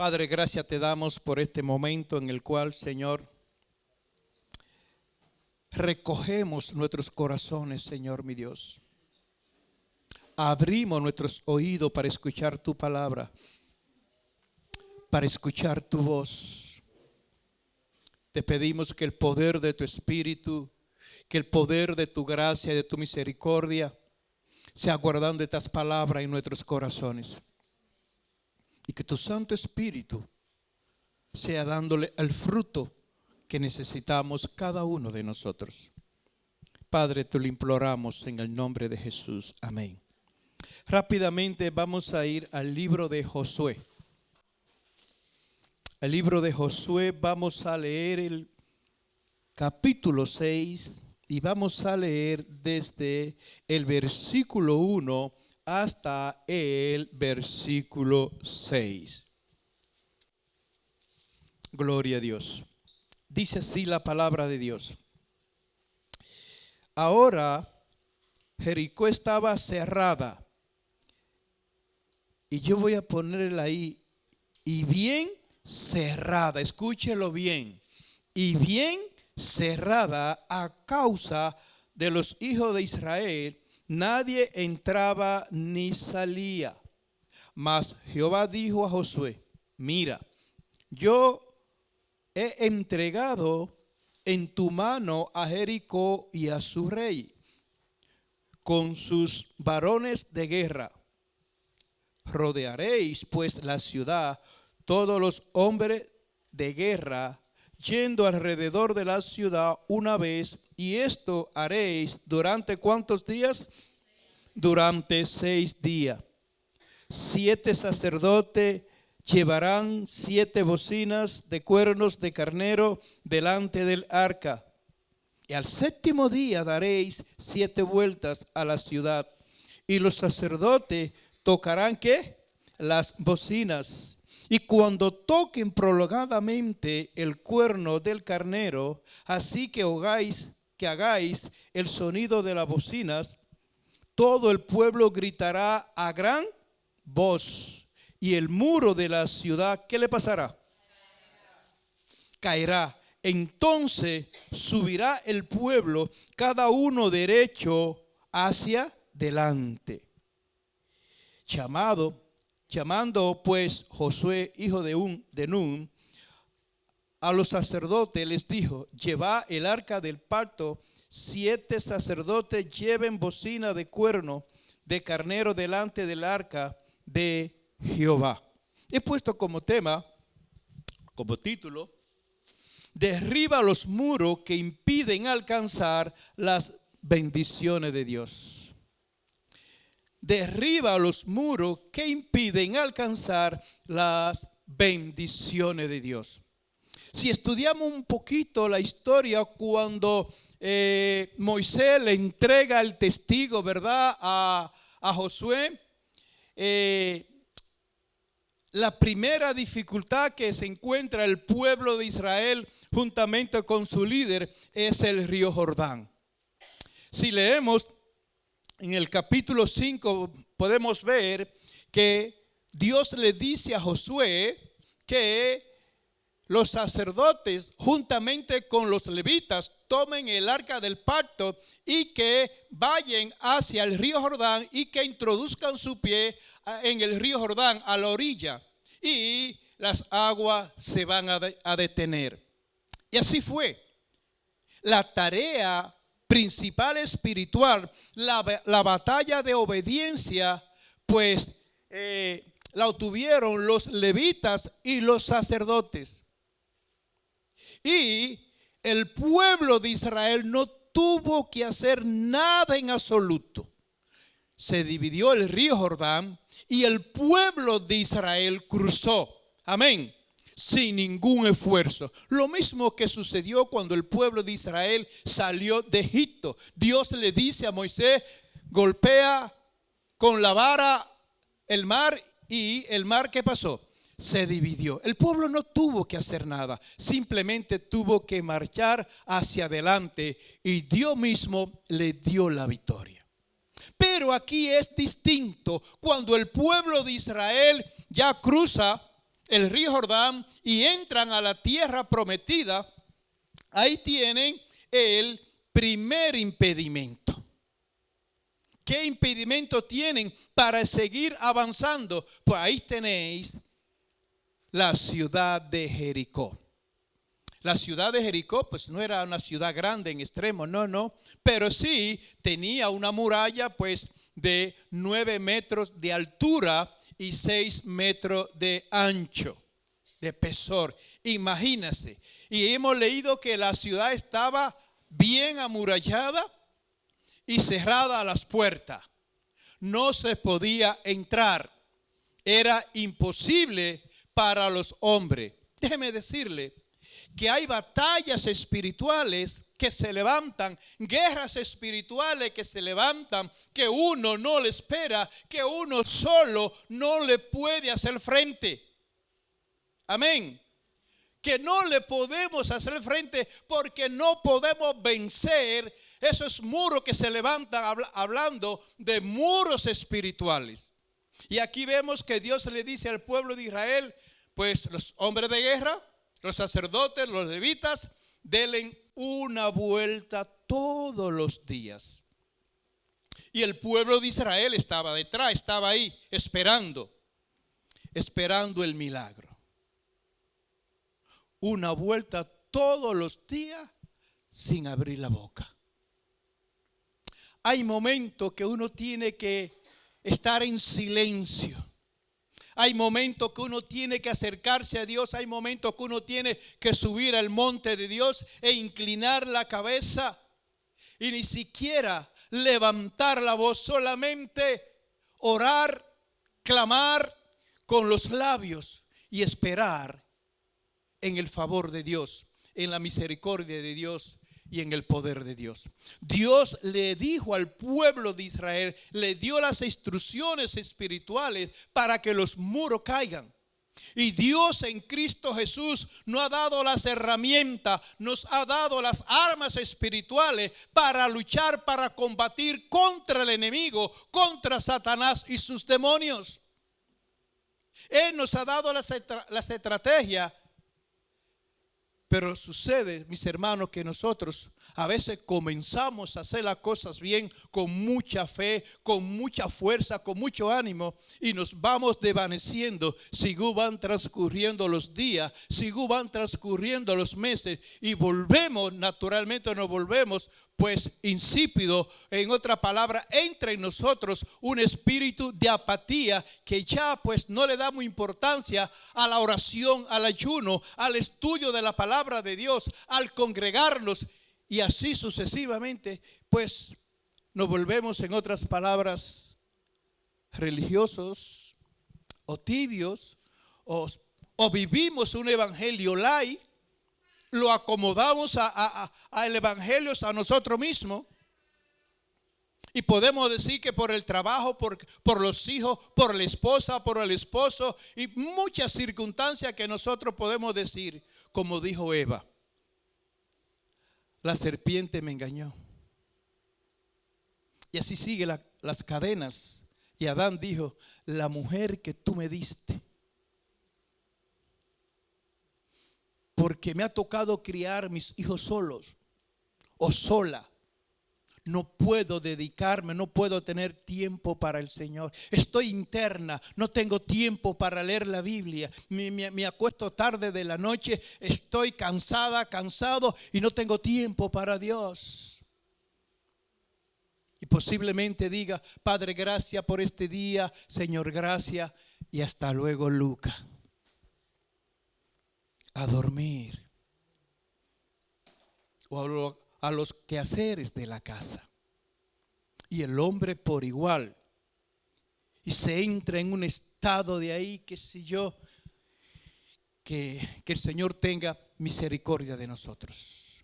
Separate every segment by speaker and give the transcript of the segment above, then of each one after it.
Speaker 1: Padre, gracias te damos por este momento en el cual, Señor, recogemos nuestros corazones, Señor mi Dios. Abrimos nuestros oídos para escuchar tu palabra, para escuchar tu voz. Te pedimos que el poder de tu Espíritu, que el poder de tu gracia y de tu misericordia sea guardando estas palabras en nuestros corazones. Y que tu Santo Espíritu sea dándole el fruto que necesitamos cada uno de nosotros. Padre, te lo imploramos en el nombre de Jesús. Amén. Rápidamente vamos a ir al libro de Josué. El libro de Josué, vamos a leer el capítulo 6 y vamos a leer desde el versículo 1 hasta el versículo 6. Gloria a Dios. Dice así la palabra de Dios. Ahora Jericó estaba cerrada. Y yo voy a ponerla ahí. Y bien cerrada, escúchelo bien. Y bien cerrada a causa de los hijos de Israel. Nadie entraba ni salía. Mas Jehová dijo a Josué: mira, yo he entregado en tu mano a Jericó y a su rey, con sus varones de guerra. Rodearéis pues la ciudad, todos los hombres de guerra, yendo alrededor de la ciudad una vez, y esto haréis durante ¿cuántos días? Durante 6 días. 7 sacerdotes llevarán 7 bocinas de cuernos de carnero delante del arca. Y al 7º día daréis 7 vueltas a la ciudad. Y los sacerdotes tocarán ¿qué? Las bocinas. Y cuando toquen prolongadamente el cuerno del carnero, así que hagáis el sonido de las bocinas, todo el pueblo gritará a gran voz. Y el muro de la ciudad, ¿qué le pasará? Caerá. Entonces subirá el pueblo, cada uno derecho hacia delante. Llamando pues Josué, hijo de Nun, a los sacerdotes les dijo: llevad el arca del pacto. 7 sacerdotes lleven bocina de cuerno de carnero delante del arca de Jehová. He puesto como tema, como título: derriba los muros que impiden alcanzar las bendiciones de Dios. Derriba los muros que impiden alcanzar las bendiciones de Dios. Si estudiamos un poquito la historia, cuando Moisés le entrega el testigo, ¿verdad?, a Josué, la primera dificultad que se encuentra el pueblo de Israel juntamente con su líder es el río Jordán. Si leemos en el capítulo 5, podemos ver que Dios le dice a Josué que los sacerdotes juntamente con los levitas tomen el arca del pacto y que vayan hacia el río Jordán y que introduzcan su pie en el río Jordán a la orilla, y las aguas se van a detener. Y así fue. La tarea principal espiritual, la batalla de obediencia, pues la obtuvieron los levitas y los sacerdotes. Y el pueblo de Israel no tuvo que hacer nada en absoluto. Se dividió el río Jordán y el pueblo de Israel cruzó. Amén. Sin ningún esfuerzo. Lo mismo que sucedió cuando el pueblo de Israel salió de Egipto. Dios le dice a Moisés: golpea con la vara el mar, y el mar, ¿qué pasó? Se dividió. El pueblo no tuvo que hacer nada, simplemente tuvo que marchar hacia adelante y Dios mismo le dio la victoria. Pero aquí es distinto. Cuando el pueblo de Israel ya cruza el río Jordán y entran a la tierra prometida, ahí tienen el primer impedimento. ¿Qué impedimento tienen para seguir avanzando? Pues ahí tenéis la ciudad de Jericó. La ciudad de Jericó pues no era una ciudad grande en extremo, no, pero sí tenía una muralla pues de 9 metros de altura y 6 metros de ancho, de espesor. Imagínense. Y hemos leído que la ciudad estaba bien amurallada y cerrada a las puertas. No se podía entrar. Era imposible para los hombres. Déjeme decirle que hay batallas espirituales que se levantan, guerras espirituales que se levantan, que uno no le espera, que uno solo no le puede hacer frente. Amén. Que no le podemos hacer frente porque no podemos vencer esos muros que se levantan, hablando de muros espirituales. Y aquí vemos que Dios le dice al pueblo de Israel, pues los hombres de guerra, los sacerdotes, los levitas, denle una vuelta todos los días. Y el pueblo de Israel estaba detrás, estaba ahí esperando el milagro. Una vuelta todos los días sin abrir la boca. Hay momentos que uno tiene que estar en silencio. Hay momentos que uno tiene que acercarse a Dios. Hay momentos que uno tiene que subir al monte de Dios e inclinar la cabeza. Y ni siquiera levantar la voz, solamente orar, clamar con los labios y esperar en el favor de Dios, en la misericordia de Dios y en el poder de Dios. Dios le dijo al pueblo de Israel, le dio las instrucciones espirituales para que los muros caigan. Y Dios en Cristo Jesús nos ha dado las herramientas, nos ha dado las armas espirituales para luchar, para combatir contra el enemigo, contra Satanás y sus demonios. Él nos ha dado las estrategias. Pero sucede, mis hermanos, que nosotros a veces comenzamos a hacer las cosas bien, con mucha fe, con mucha fuerza, con mucho ánimo, y nos vamos desvaneciendo según van transcurriendo los días, según van transcurriendo los meses, y volvemos, naturalmente nos volvemos pues insípido. En otra palabra, entra en nosotros un espíritu de apatía que ya pues no le damos importancia a la oración, al ayuno, al estudio de la palabra de Dios, al congregarnos, y así sucesivamente pues nos volvemos, en otras palabras, religiosos o tibios, o vivimos un evangelio light. Lo acomodamos al evangelio, a nosotros mismos. Y podemos decir que por el trabajo, por los hijos, por la esposa, por el esposo, y muchas circunstancias que nosotros podemos decir, como dijo Eva: la serpiente me engañó. Y así sigue las cadenas. Y Adán dijo: la mujer que tú me diste, porque me ha tocado criar mis hijos solos o sola. No puedo dedicarme, no puedo tener tiempo para el Señor. Estoy interna, no tengo tiempo para leer la Biblia. Me acuesto tarde de la noche, estoy cansado y no tengo tiempo para Dios. Y posiblemente diga: Padre, gracias por este día. Señor, gracias. Y hasta luego, Lucas. A dormir, o a los quehaceres de la casa. Y el hombre por igual. Y se entra en un estado de ahí, qué sé yo, que el Señor tenga misericordia de nosotros.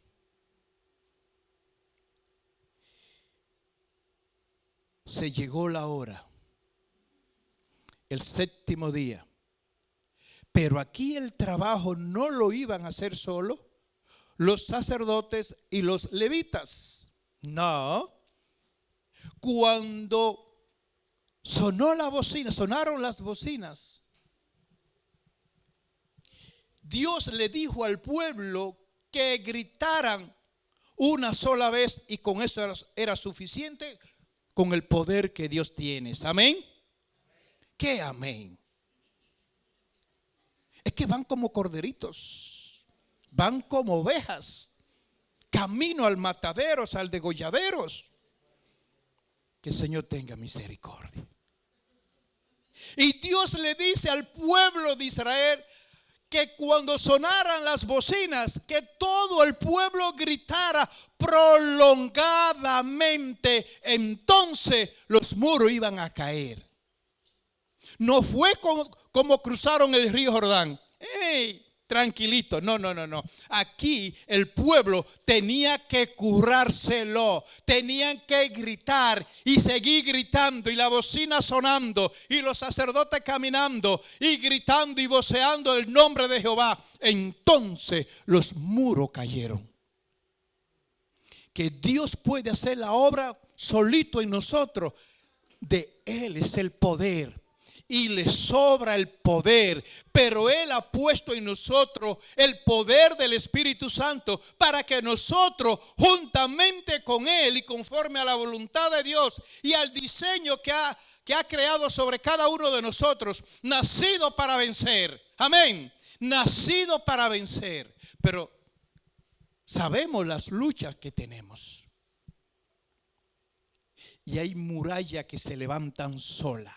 Speaker 1: Se llegó la hora, el séptimo día. Pero aquí el trabajo no lo iban a hacer solo los sacerdotes y los levitas. No. Cuando sonaron las bocinas, Dios le dijo al pueblo que gritaran una sola vez y con eso era suficiente con el poder que Dios tiene. ¿Amén? ¿Qué amén? Es que van como corderitos, van como ovejas, camino al mataderos, al degolladeros. Que el Señor tenga misericordia. Y Dios le dice al pueblo de Israel que cuando sonaran las bocinas, que todo el pueblo gritara prolongadamente, entonces los muros iban a caer. No fue como cruzaron el río Jordán. ¡Ey! Tranquilito, no. Aquí el pueblo tenía que currárselo, tenían que gritar y seguir gritando, y la bocina sonando, y los sacerdotes caminando y gritando y voceando el nombre de Jehová. Entonces los muros cayeron. Que Dios puede hacer la obra solito en nosotros. De Él es el poder. Y le sobra el poder, pero Él ha puesto en nosotros el poder del Espíritu Santo para que nosotros, juntamente con Él y conforme a la voluntad de Dios y al diseño que ha creado sobre cada uno de nosotros, nacido para vencer. Amén. Nacido para vencer. Pero sabemos las luchas que tenemos. Y hay murallas que se levantan solas.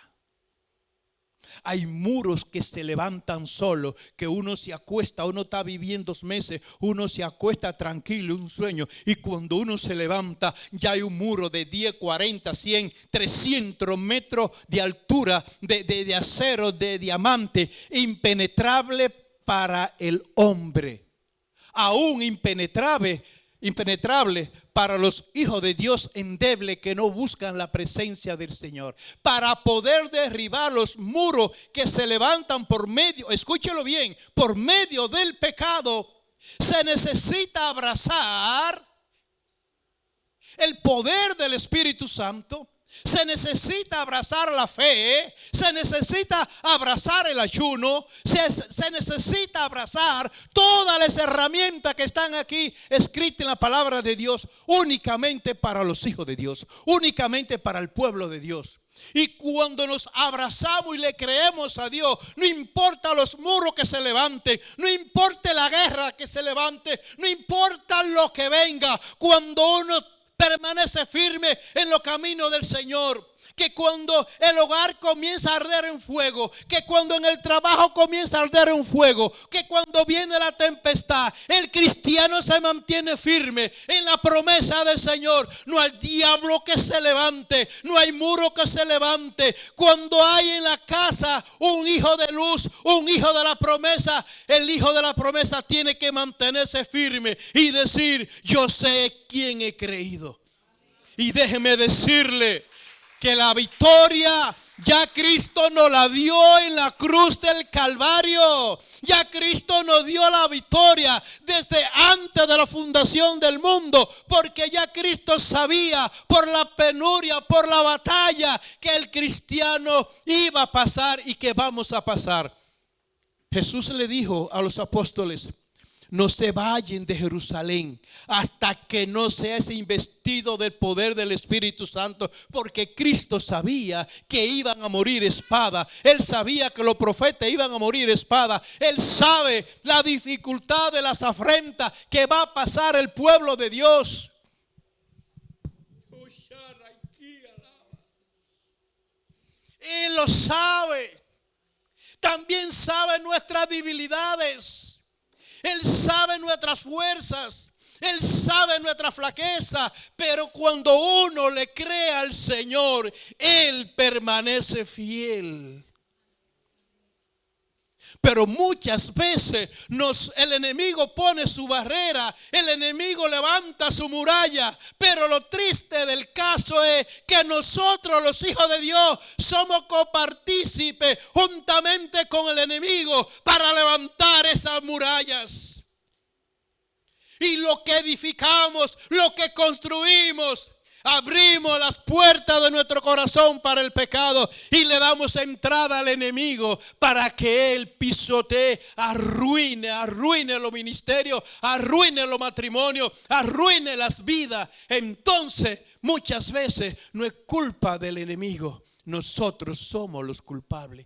Speaker 1: Hay muros que se levantan solo, que uno se acuesta, uno está viviendo 2 meses, uno se acuesta tranquilo, un sueño, y cuando uno se levanta ya hay un muro de 10, 40, 100, 300 metros de altura, de acero, de diamante, impenetrable para el hombre, aún impenetrable para los hijos de Dios endebles que no buscan la presencia del Señor. Para poder derribar los muros que se levantan por medio, escúchelo bien, por medio del pecado, se necesita abrazar el poder del Espíritu Santo. Se necesita abrazar la fe, se necesita abrazar el ayuno, se necesita abrazar todas las herramientas que están aquí escritas en la palabra de Dios, únicamente para los hijos de Dios, únicamente para el pueblo de Dios. Y cuando nos abrazamos y le creemos a Dios, no importa los muros que se levanten, no importa la guerra que se levante, no importa lo que venga, cuando uno permanece firme en los caminos del Señor, que cuando el hogar comienza a arder en fuego, que cuando en el trabajo comienza a arder en fuego, que cuando viene la tempestad, el cristiano se mantiene firme en la promesa del Señor. No hay diablo que se levante, no hay muro que se levante. Cuando hay en la casa un hijo de luz, un hijo de la promesa, el hijo de la promesa tiene que mantenerse firme y decir: yo sé quién he creído. Y déjeme decirle que la victoria ya Cristo nos la dio en la cruz del Calvario. Ya Cristo nos dio la victoria desde antes de la fundación del mundo, porque ya Cristo sabía por la penuria, por la batalla, que el cristiano iba a pasar y que vamos a pasar. Jesús le dijo a los apóstoles: no se vayan de Jerusalén hasta que no seas investido del poder del Espíritu Santo, porque Cristo sabía que iban a morir espada. Él sabía que los profetas iban a morir espada. Él sabe la dificultad de las afrentas que va a pasar el pueblo de Dios. Él lo sabe. También sabe nuestras debilidades. Él sabe nuestras fuerzas, Él sabe nuestra flaqueza, pero cuando uno le cree al Señor, Él permanece fiel. Pero muchas veces el enemigo pone su barrera, el enemigo levanta su muralla, pero lo triste del caso es que nosotros, los hijos de Dios, somos copartícipes juntamente con el enemigo para levantar esas murallas. Y lo que edificamos, lo que construimos, abrimos las puertas de nuestro corazón para el pecado y le damos entrada al enemigo para que él pisotee, arruine los ministerios, arruine los matrimonios, arruine las vidas. Entonces, muchas veces no es culpa del enemigo, nosotros somos los culpables.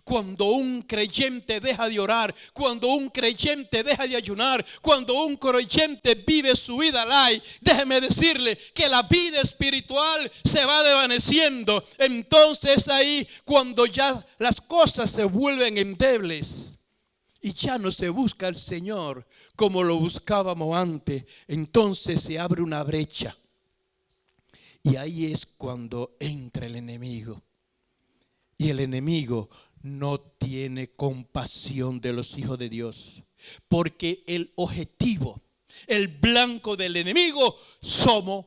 Speaker 1: Cuando un creyente deja de orar, cuando un creyente deja de ayunar, cuando un creyente vive su vida light, déjeme decirle que la vida espiritual se va desvaneciendo. Entonces ahí cuando ya las cosas se vuelven endebles y ya no se busca al Señor como lo buscábamos antes, entonces se abre una brecha. Y ahí es cuando entra el enemigo. Y el enemigo no tiene compasión de los hijos de Dios, porque el objetivo, el blanco del enemigo, somos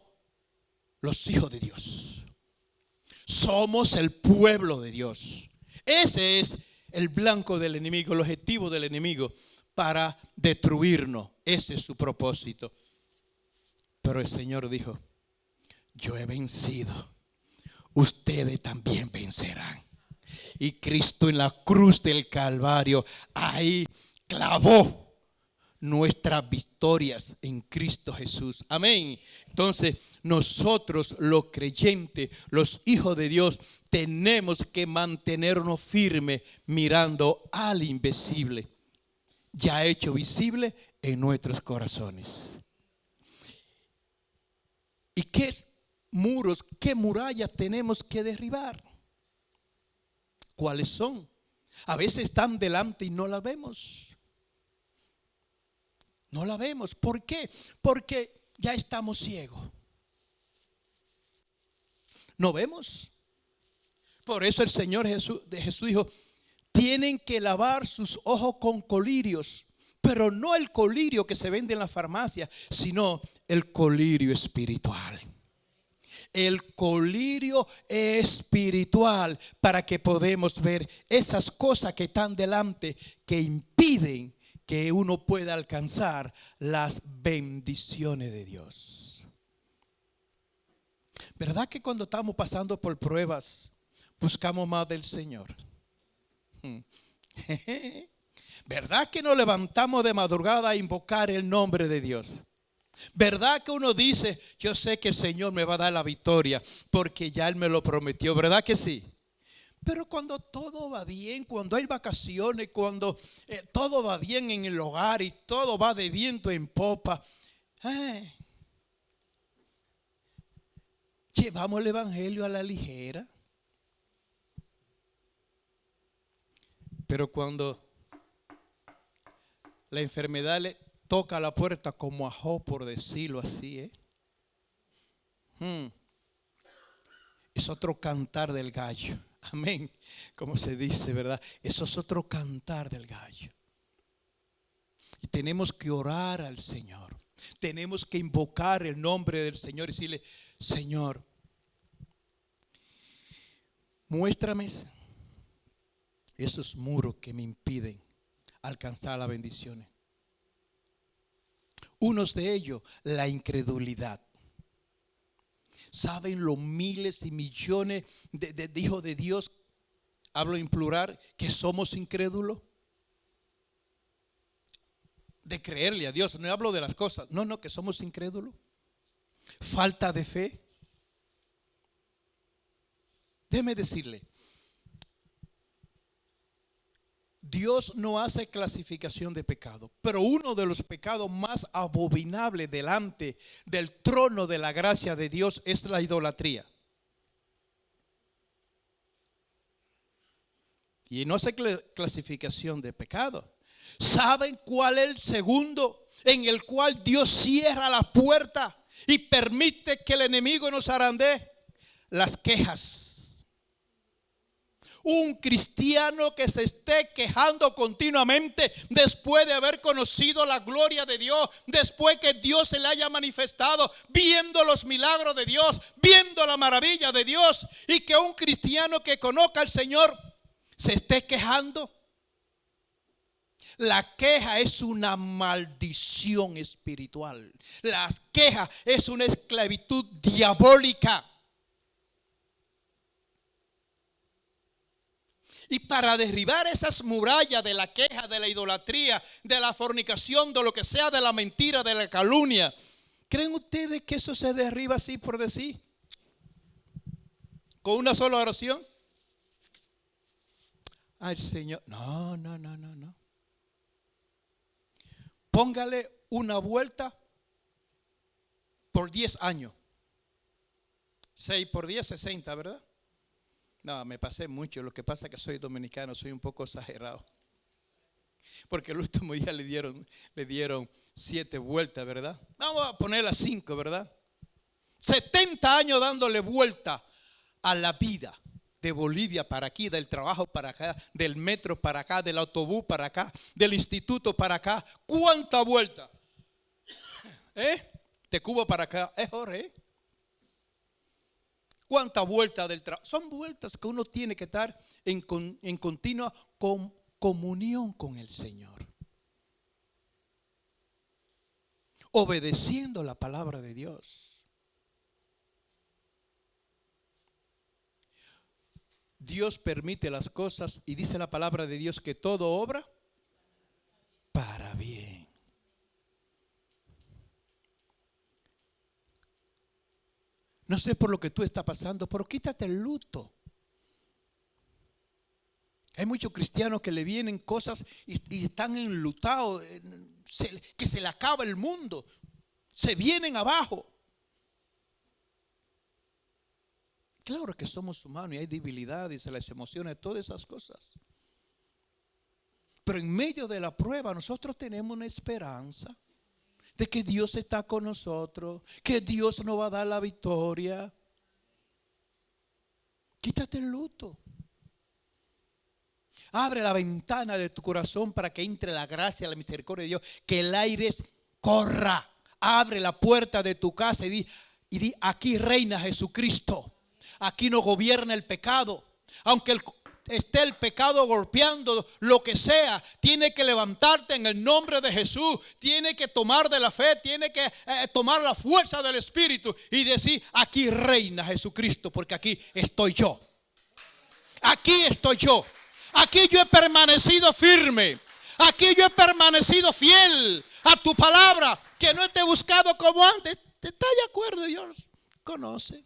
Speaker 1: los hijos de Dios. Somos el pueblo de Dios. Ese es el blanco del enemigo, el objetivo del enemigo para destruirnos. Ese es su propósito. Pero el Señor dijo: yo he vencido, ustedes también vencerán. Y Cristo en la cruz del Calvario, ahí clavó nuestras victorias en Cristo Jesús. Amén. Entonces nosotros los creyentes, los hijos de Dios, tenemos que mantenernos firmes mirando al invisible, ya hecho visible en nuestros corazones. ¿Y qué muros, qué murallas tenemos que derribar? ¿Cuáles son? A veces están delante y no las vemos. No la vemos. ¿Por qué? Porque ya estamos ciegos. No vemos. Por eso el Señor Jesús dijo: tienen que lavar sus ojos con colirios, pero no el colirio que se vende en la farmacia, sino el colirio espiritual. El colirio espiritual, para que podamos ver esas cosas que están delante, que impiden que uno pueda alcanzar las bendiciones de Dios. ¿Verdad que cuando estamos pasando por pruebas buscamos más del Señor? ¿Verdad que nos levantamos de madrugada a invocar el nombre de Dios? ¿Verdad que uno dice: yo sé que el Señor me va a dar la victoria porque ya Él me lo prometió? ¿Verdad que sí? Pero cuando todo va bien, cuando hay vacaciones, cuando todo va bien en el hogar y todo va de viento en popa, llevamos el evangelio a la ligera. Pero cuando la enfermedad le toca la puerta como a Job, por decirlo así, es otro cantar del gallo. Amén. Como se dice, ¿verdad? Eso es otro cantar del gallo. Y tenemos que orar al Señor. Tenemos que invocar el nombre del Señor y decirle: Señor, muéstrame esos muros que me impiden alcanzar las bendiciones. Unos de ellos, la incredulidad. ¿Saben los miles y millones de hijos de Dios, hablo en plural, que somos incrédulos? De creerle a Dios, no hablo de las cosas, no, que somos incrédulos. Falta de fe. Déjeme decirle, Dios no hace clasificación de pecado, pero uno de los pecados más abominables delante del trono de la gracia de Dios es la idolatría. Y no hace clasificación de pecado. ¿Saben cuál es el segundo en el cual Dios cierra la puerta y permite que el enemigo nos zarandee? Las quejas. Un cristiano que se esté quejando continuamente después de haber conocido la gloria de Dios, después que Dios se le haya manifestado, viendo los milagros de Dios, viendo la maravilla de Dios, y que un cristiano que conozca al Señor se esté quejando. La queja es una maldición espiritual. La queja es una esclavitud diabólica. Y para derribar esas murallas de la queja, de la idolatría, de la fornicación, de lo que sea, de la mentira, de la calumnia, ¿creen ustedes que eso se derriba así por decir? ¿Con una sola oración? Ay, Señor, no. Póngale una vuelta por 10 años. 6 por 10, 60, ¿verdad? No, me pasé mucho. Lo que pasa es que soy dominicano, soy un poco exagerado. Porque el último día le dieron 7 vueltas, ¿verdad? Vamos a ponerla 5, ¿verdad? 70 años dándole vuelta a la vida. De Bolivia para aquí, del trabajo para acá, del metro para acá, del autobús para acá, del instituto para acá. ¿Cuánta vuelta? De Cuba para acá. Jorge. ¿Cuánta vuelta del trabajo? Son vueltas que uno tiene que estar en continua comunión con el Señor. Obedeciendo la palabra de Dios. Dios permite las cosas y dice la palabra de Dios que todo obra para bien. No sé por lo que tú estás pasando, pero quítate el luto. Hay muchos cristianos que le vienen cosas y están enlutados, que se le acaba el mundo, se vienen abajo. Claro que somos humanos y hay debilidades, las emociones, todas esas cosas. Pero en medio de la prueba nosotros tenemos una esperanza de que Dios está con nosotros, que Dios nos va a dar la victoria. Quítate el luto. Abre la ventana de tu corazón para que entre la gracia, la misericordia de Dios, que el aire corra. Abre la puerta de tu casa y di, aquí reina Jesucristo. Aquí no gobierna el pecado. Aunque esté el pecado golpeando, lo que sea, tiene que levantarte en el nombre de Jesús. Tiene que tomar de la fe, tiene que tomar la fuerza del Espíritu y decir, aquí reina Jesucristo, porque aquí estoy yo. Aquí estoy yo. Aquí yo he permanecido firme. Aquí yo he permanecido fiel a tu palabra, que no te he buscado como antes. ¿Estás de acuerdo? Dios conoce.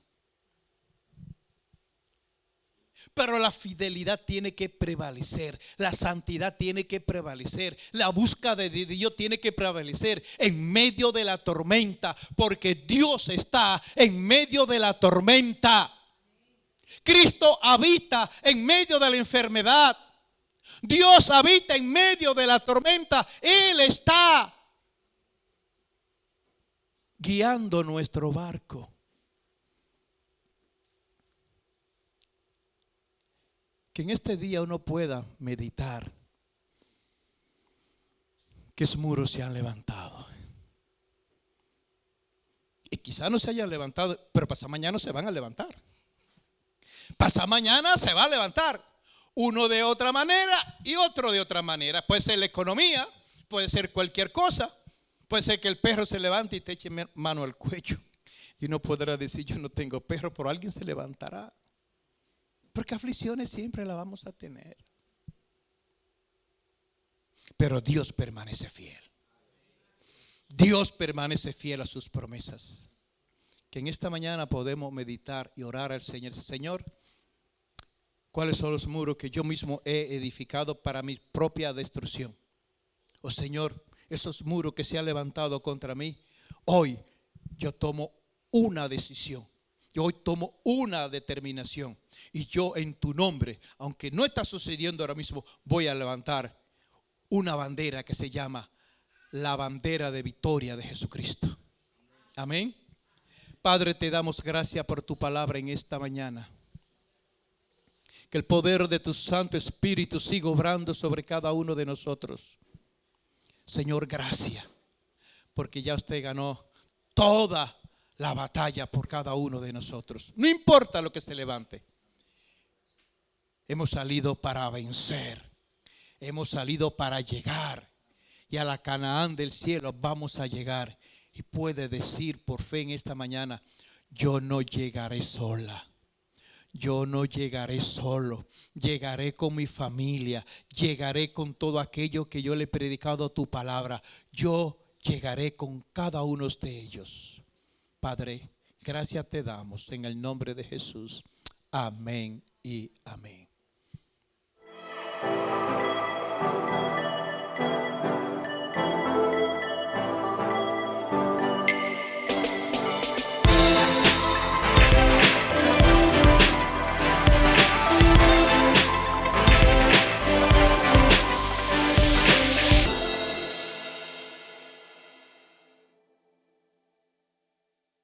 Speaker 1: Pero la fidelidad tiene que prevalecer, la santidad tiene que prevalecer, la búsqueda de Dios tiene que prevalecer en medio de la tormenta, porque Dios está en medio de la tormenta. Cristo habita en medio de la enfermedad. Dios habita en medio de la tormenta. Él está guiando nuestro barco. Que en este día uno pueda meditar que esos muros se han levantado. Y quizás no se hayan levantado, pero pasado mañana se van a levantar. Pasado mañana se va a levantar. Uno de otra manera y otro de otra manera. Puede ser la economía, puede ser cualquier cosa. Puede ser que el perro se levante y te eche mano al cuello. Y uno podrá decir, yo no tengo perro, pero alguien se levantará. Porque aflicciones siempre las vamos a tener. Pero Dios permanece fiel. Dios permanece fiel a sus promesas. Que en esta mañana podemos meditar y orar al Señor. Señor, ¿cuáles son los muros que yo mismo he edificado para mi propia destrucción? Oh Señor, esos muros que se han levantado contra mí, hoy yo tomo una decisión. Yo hoy tomo una determinación y yo en tu nombre, aunque no está sucediendo ahora mismo, voy a levantar una bandera que se llama la bandera de victoria de Jesucristo. Amén. Padre, te damos gracias por tu palabra en esta mañana. Que el poder de tu Santo Espíritu siga obrando sobre cada uno de nosotros. Señor, gracias, porque ya usted ganó toda la batalla por cada uno de nosotros. No importa lo que se levante. Hemos salido para vencer. Hemos salido para llegar. Y a la Canaán del cielo vamos a llegar. Y puede decir por fe en esta mañana: yo no llegaré sola. Yo no llegaré solo. Llegaré con mi familia. Llegaré con todo aquello que yo le he predicado tu palabra. Yo llegaré con cada uno de ellos. Padre, gracias te damos en el nombre de Jesús. Amén y amén.